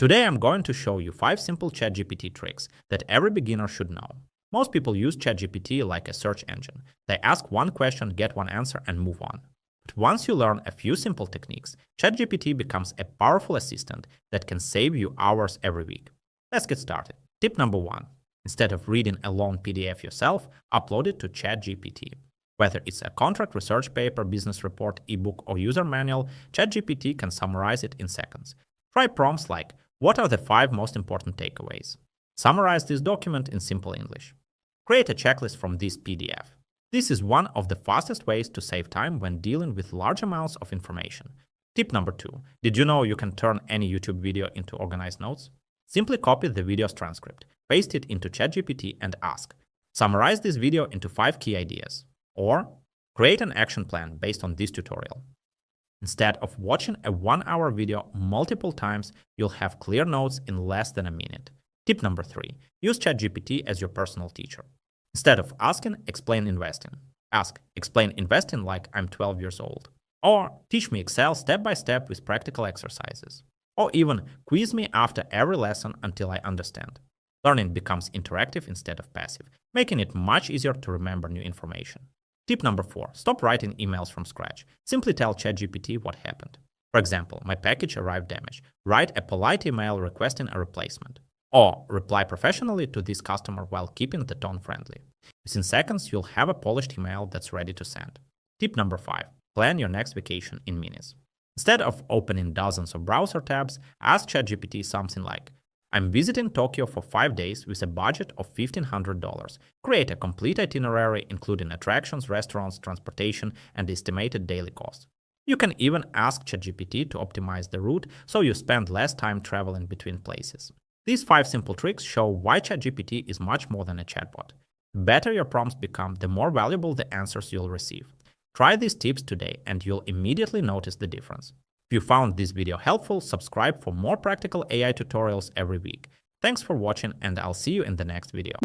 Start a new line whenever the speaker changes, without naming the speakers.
Today I'm going to show you 5 simple ChatGPT tricks that every beginner should know. Most people use ChatGPT like a search engine. They ask one question, get one answer, and move on. But once you learn a few simple techniques, ChatGPT becomes a powerful assistant that can save you hours every week. Let's get started. Tip number 1. Instead of reading a long PDF yourself, upload it to ChatGPT. Whether it's a contract research paper, business report, ebook, or user manual, ChatGPT can summarize it in seconds. Try prompts like, what are the 5 most important takeaways? Summarize this document in simple English. Create a checklist from this PDF. This is one of the fastest ways to save time when dealing with large amounts of information. Tip number 2. Did you know you can turn any YouTube video into organized notes? Simply copy the video's transcript, paste it into ChatGPT and ask, summarize this video into 5 key ideas. Or, create an action plan based on this tutorial. Instead of watching a 1-hour video multiple times, you'll have clear notes in less than a minute. Tip number 3. Use ChatGPT as your personal teacher. Instead of asking, explain investing. Ask, explain investing like I'm 12 years old. Or, teach me Excel step by step with practical exercises. Or even, quiz me after every lesson until I understand. Learning becomes interactive instead of passive, making it much easier to remember new information. Tip number 4. Stop writing emails from scratch. Simply tell ChatGPT what happened. For example, my package arrived damaged. Write a polite email requesting a replacement. Or reply professionally to this customer while keeping the tone friendly. Within seconds, you'll have a polished email that's ready to send. Tip number 5. Plan your next vacation in minutes. Instead of opening dozens of browser tabs, ask ChatGPT something like, I'm visiting Tokyo for 5 days with a budget of $1,500. Create a complete itinerary including attractions, restaurants, transportation, and estimated daily costs. You can even ask ChatGPT to optimize the route so you spend less time traveling between places. These 5 simple tricks show why ChatGPT is much more than a chatbot. The better your prompts become, the more valuable the answers you'll receive. Try these tips today and you'll immediately notice the difference. If you found this video helpful, subscribe for more practical AI tutorials every week. Thanks for watching and I'll see you in the next video.